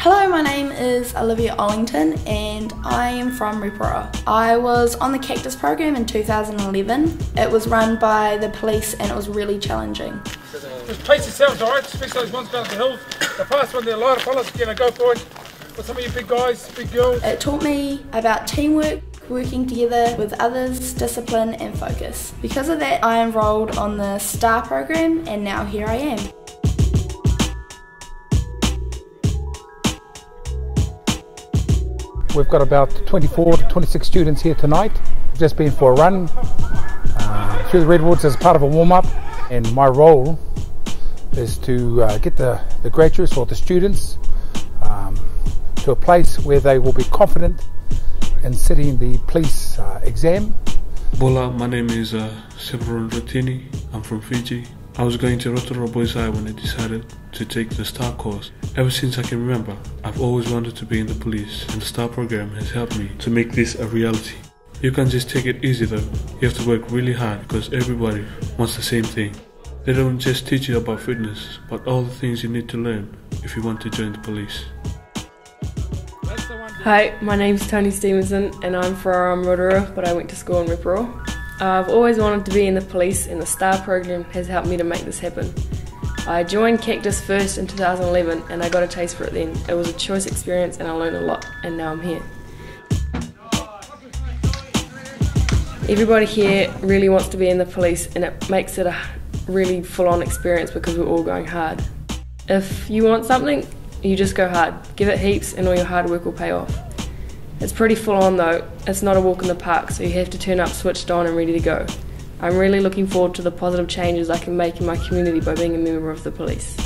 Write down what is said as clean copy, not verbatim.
Hello, my name is Olivia Ollington and I am from Ripara. I was on the Cactus program in 2011. It was run by the police and it was really challenging. Just pace yourselves, alright, especially those ones down the hills. The fast one, there are a lot of fellas going to go for it. With some of you big guys, big girls. It taught me about teamwork, working together with others, discipline and focus. Because of that, I enrolled on the STAR program and now here I am. We've got about 24 to 26 students here tonight. We've just been for a run through the redwoods as part of a warm-up, and my role is to get the graduates or the students to a place where they will be confident in sitting the police exam. Bola, my name is Severon Rotini. I'm from Fiji. I was going to Rotorua Boys High when I decided to take the STAR course. Ever since I can remember, I've always wanted to be in the police, and the STAR program has helped me to make this a reality. You can't just take it easy though. You have to work really hard because everybody wants the same thing. They don't just teach you about fitness, but all the things you need to learn if you want to join the police. Hi, my name's Tony Stevenson and I'm from Rotorua, but I went to school in Ripara. I've always wanted to be in the police and the STAR program has helped me to make this happen. I joined Cactus first in 2011 and I got a taste for it then. It was a choice experience and I learned a lot, and now I'm here. Everybody here really wants to be in the police and it makes it a really full-on experience because we're all going hard. If you want something, you just go hard. Give it heaps and all your hard work will pay off. It's pretty full on though. It's not a walk in the park, so you have to turn up switched on and ready to go. I'm really looking forward to the positive changes I can make in my community by being a member of the police.